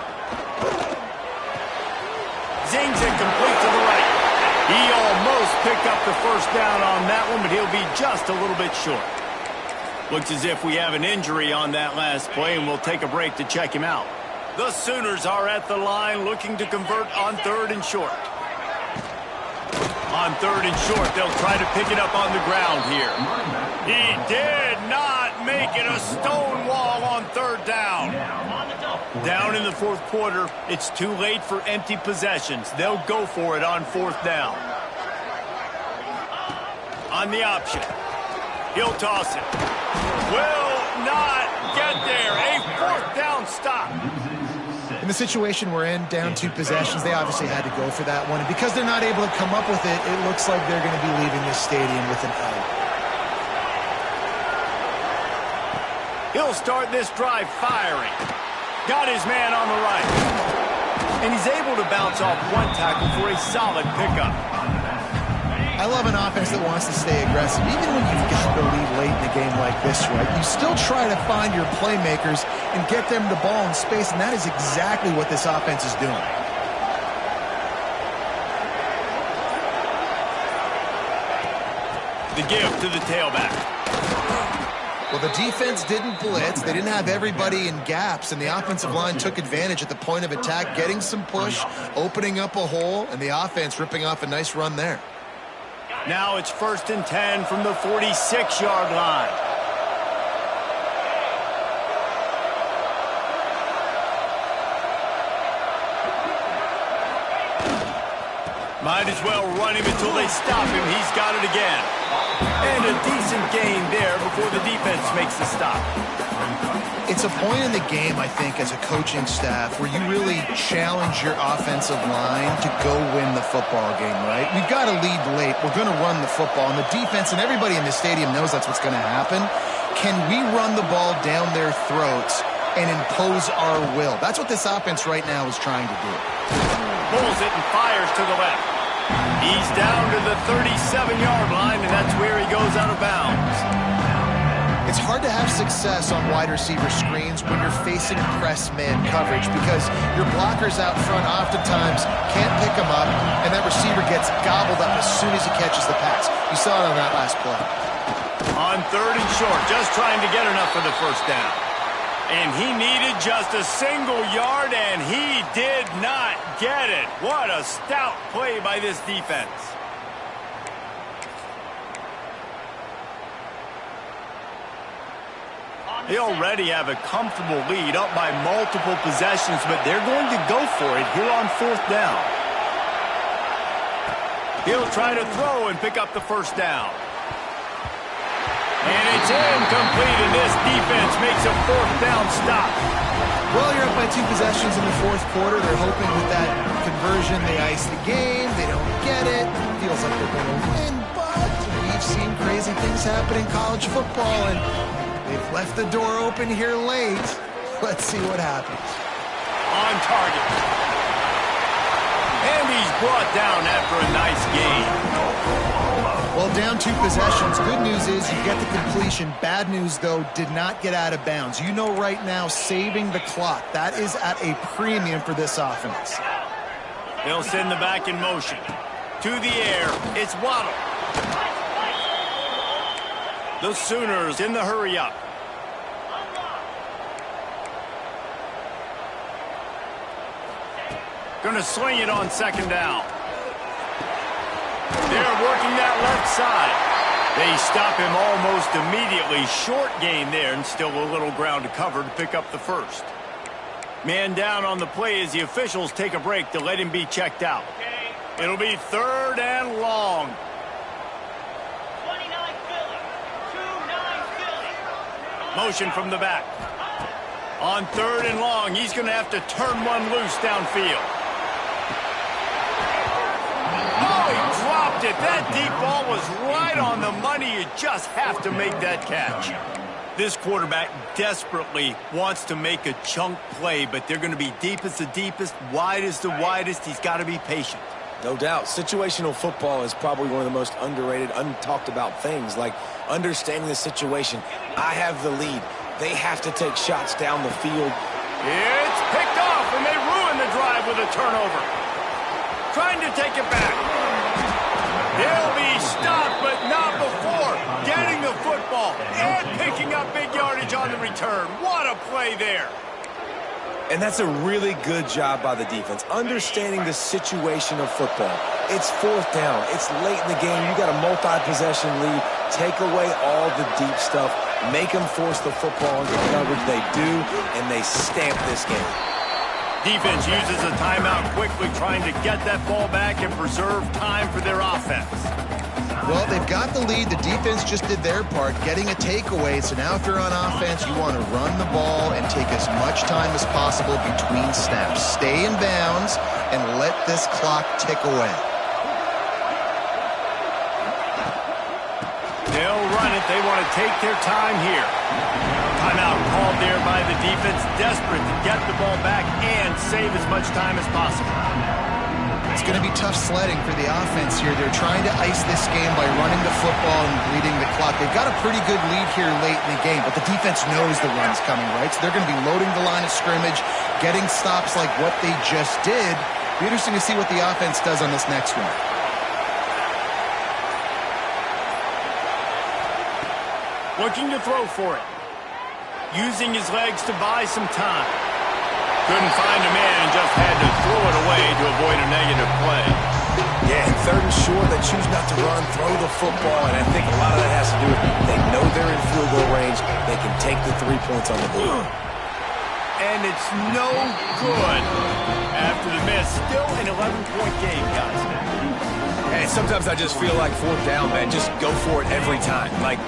Zings it complete to the right. He almost picked up the first down on that one, but he'll be just a little bit short. Looks as if we have an injury on that last play, and we'll take a break to check him out. The Sooners are at the line looking to convert on 3rd and short. On 3rd and short, they'll try to pick it up on the ground here. He did not make it. A stone wall on 3rd down. Down in the 4th quarter, it's too late for empty possessions. They'll go for it on 4th down. On the option. He'll toss it. Will not get there. A 4th down stop. In the situation we're in, down 2 possessions, they obviously had to go for that one. And because they're not able to come up with it, it looks like they're going to be leaving this stadium with an L. He'll start this drive firing. Got his man on the right. And he's able to bounce off one tackle for a solid pickup. I love an offense that wants to stay aggressive. Even when you've got the lead late in a game like this, right, you still try to find your playmakers and get them the ball in space, and that is exactly what this offense is doing. The give to the tailback. Well, the defense didn't blitz. They didn't have everybody in gaps, and the offensive line took advantage at the point of attack, getting some push, opening up a hole, and the offense ripping off a nice run there. Now it's 1st and 10 from the 46-yard line. Might as well run him until they stop him. He's got it again. And a decent gain there before the defense makes the stop. It's a point in the game, I think, as a coaching staff where you really challenge your offensive line to go win the football game, right? We've got to lead late. We're going to run the football. And the defense and everybody in the stadium knows that's what's going to happen. Can we run the ball down their throats and impose our will? That's what this offense right now is trying to do. Pulls it and fires to the left. He's down to the 37-yard line, and that's where he goes out of bounds. It's hard to have success on wide receiver screens when you're facing press man coverage because your blockers out front oftentimes can't pick them up, and that receiver gets gobbled up as soon as he catches the pass. You saw it on that last play. On 3rd and short, just trying to get enough for the first down. And he needed just a single yard, and he did not get it. What a stout play by this defense. They already have a comfortable lead up by multiple possessions, but they're going to go for it here on 4th down. He'll try to throw and pick up the first down. And it's incomplete, and this defense makes a 4th down stop. Well, you're up by 2 possessions in the 4th quarter. They're hoping with that conversion they ice the game. They don't get it. Feels like they're going to win, but we've seen crazy things happen in college football, and they've left the door open here late. Let's see what happens. On target. And he's brought down after a nice gain. Well, down 2 possessions. Good news is you get the completion. Bad news, though, did not get out of bounds. You know right now, saving the clock, that is at a premium for this offense. They'll send the back in motion. To the air, it's Waddle. The Sooners in the hurry up. Gonna sling it on 2nd down. They're working that left side. They stop him almost immediately. Short gain there, and still a little ground to cover to pick up the first. Man down on the play as the officials take a break to let him be checked out. It'll be 3rd and long. 29 Philly. 2-9 Philly. Motion from the back. On 3rd and long, he's going to have to turn one loose downfield. Oh, he dropped it. That deep ball was right on the money. You just have to make that catch. This quarterback desperately wants to make a chunk play, but they're going to be deep as the deepest, wide as the widest. He's got to be patient. No doubt. Situational football is probably one of the most underrated, untalked about things, like understanding the situation. I have the lead. They have to take shots down the field. It's picked off, and they ruin the drive with a turnover. Trying to take it back. He'll be stopped, but not before getting the football and picking up big yardage on the return. What a play there. And that's a really good job by the defense, understanding the situation of football. It's 4th down. It's late in the game. You got a multi-possession lead. Take away all the deep stuff. Make them force the football into coverage. They do, and they stamp this game. Defense uses a timeout quickly, trying to get that ball back and preserve time for their offense. Well, they've got the lead. The defense just did their part, getting a takeaway. So now if you're on offense, you want to run the ball and take as much time as possible between snaps. Stay in bounds and let this clock tick away. They'll run it. They want to take their time here. Timeout called there by the defense, desperate to get the ball back and save as much time as possible. It's going to be tough sledding for the offense here. They're trying to ice this game by running the football and bleeding the clock. They've got a pretty good lead here late in the game, but the defense knows the run's coming, right? So they're going to be loading the line of scrimmage, getting stops like what they just did. Be interesting to see what the offense does on this next one. Looking to throw for it. Using his legs to buy some time. Couldn't find a man and just had to throw it away to avoid a negative play. Yeah, and third and short, they choose not to run, throw the football, and I think a lot of that has to do with they know they're in field goal range. They can take the 3 points on the board. And it's no good after the miss. Still an 11-point game, guys. And sometimes I just feel like fourth down, man, just go for it every time. Like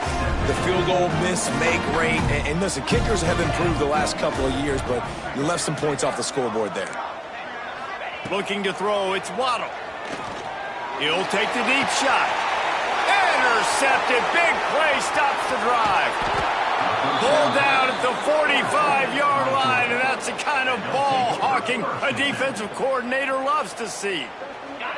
the field goal miss, make rate. And listen, kickers have improved the last couple of years, but you left some points off the scoreboard there. Looking to throw, it's Waddle. He'll take the deep shot. Intercepted. Big play stops the drive. Pulled down at the 45-yard line, and that's the kind of ball hawking a defensive coordinator loves to see.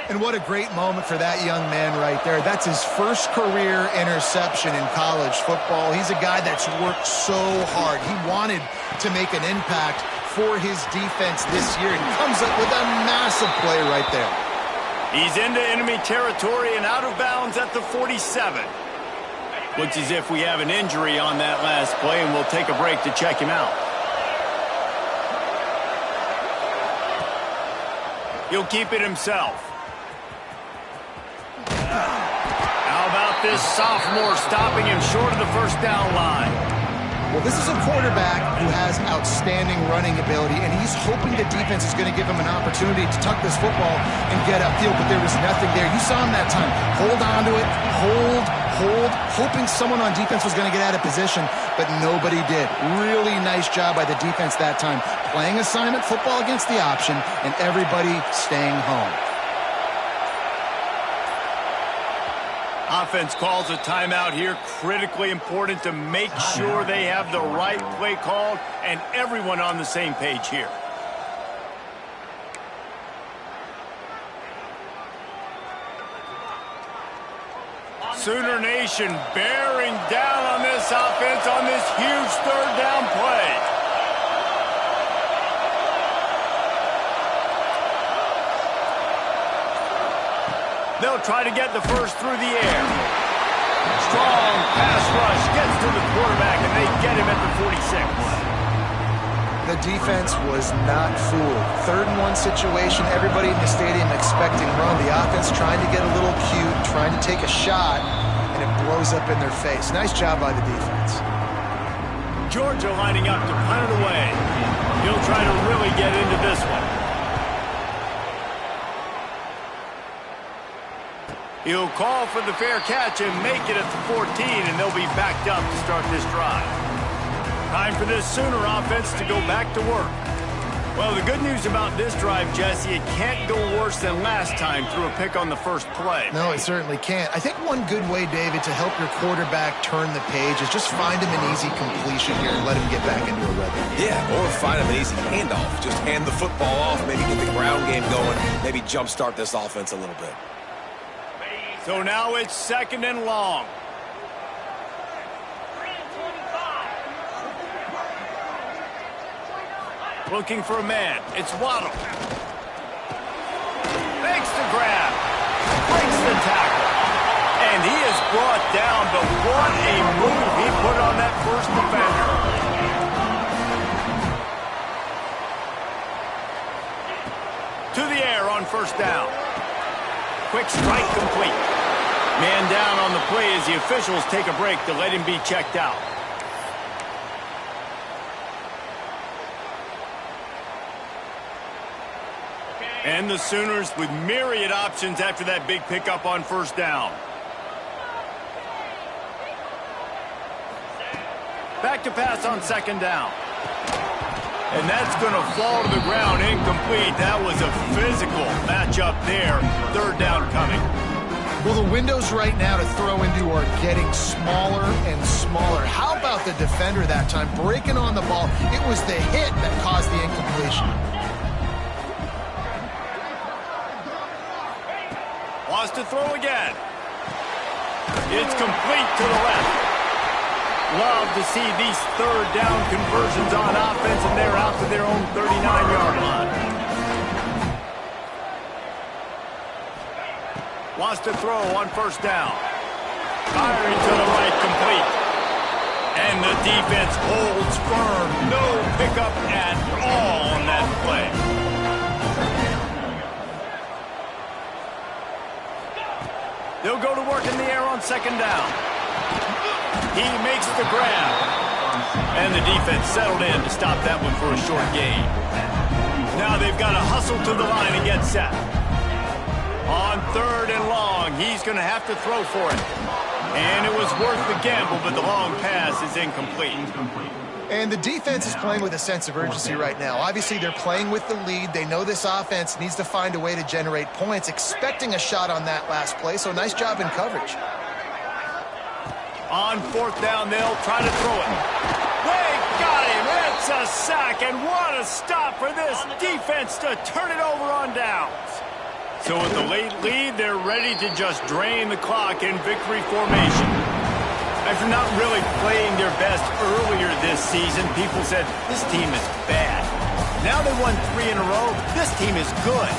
And what a great moment for that young man right there. That's his first career interception in college football. He's a guy that's worked so hard. He wanted to make an impact for his defense this year and comes up with a massive play right there. He's into enemy territory and out of bounds at the 47. Looks as if we have an injury on that last play, and we'll take a break to check him out. He'll keep it himself. How about this sophomore stopping him short of the first down line? Well, this is a quarterback who has outstanding running ability, and he's hoping the defense is going to give him an opportunity to tuck this football and get upfield, but there was nothing there. You saw him that time. Hold on to it, hold, hoping someone on defense was going to get out of position, but nobody did. Really nice job by the defense that time. Playing assignment football against the option, and everybody staying home. Offense calls a timeout here. Critically important to make sure they have the right play called and everyone on the same page here. Sooner Nation bearing down on this offense on this huge third down play. They'll try to get the first through the air. Strong pass rush gets to the quarterback, and they get him at the 46. The defense was not fooled. 3rd and 1 situation, everybody in the stadium expecting run. The offense trying to get a little cute, trying to take a shot, and it blows up in their face. Nice job by the defense. Georgia lining up to punt it away. He'll try to really get into this one. He'll call for the fair catch and make it at the 14, and they'll be backed up to start this drive. Time for this Sooner offense to go back to work. Well, the good news about this drive, Jesse, it can't go worse than last time through a pick on the first play. No, it certainly can't. I think one good way, David, to help your quarterback turn the page is just find him an easy completion here and let him get back into a rhythm. Yeah, or find him an easy handoff. Just hand the football off, maybe get the ground game going, maybe jumpstart this offense a little bit. So now it's 2nd and long. Looking for a man. It's Waddle. Makes the grab. Breaks the tackle. And he is brought down, but what a move he put on that first defender. To the air on first down. Quick strike complete. Man down on the play as the officials take a break to let him be checked out. And the Sooners with myriad options after that big pickup on first down. Back to pass on 2nd down. And that's going to fall to the ground incomplete. That was a physical matchup there. 3rd down coming. Well, the windows right now to throw into are getting smaller and smaller. How about the defender that time breaking on the ball? It was the hit that caused the incompletion. Wants to throw again. It's complete to the left. Love to see these third down conversions on offense, and they're out to their own 39-yard line. Wants to throw on first down. Firing to the right, complete. And the defense holds firm. No pickup at all on that play. They'll go to work in the air on second down. He makes the grab. And the defense settled in to stop that one for a short gain. Now they've got to hustle to the line and get set. On third and long, he's going to have to throw for it. And it was worth the gamble, but the long pass is incomplete. And the defense is playing with a sense of urgency right now. Obviously, they're playing with the lead. They know this offense needs to find a way to generate points, expecting a shot on that last play, so nice job in coverage. On fourth down, they'll try to throw it. They got him. It's a sack, and what a stop for this defense to turn it over on downs. So with the late lead, they're ready to just drain the clock in victory formation. After not really playing their best earlier this season, people said, this team is bad. Now they won 3 in a row. This team is good.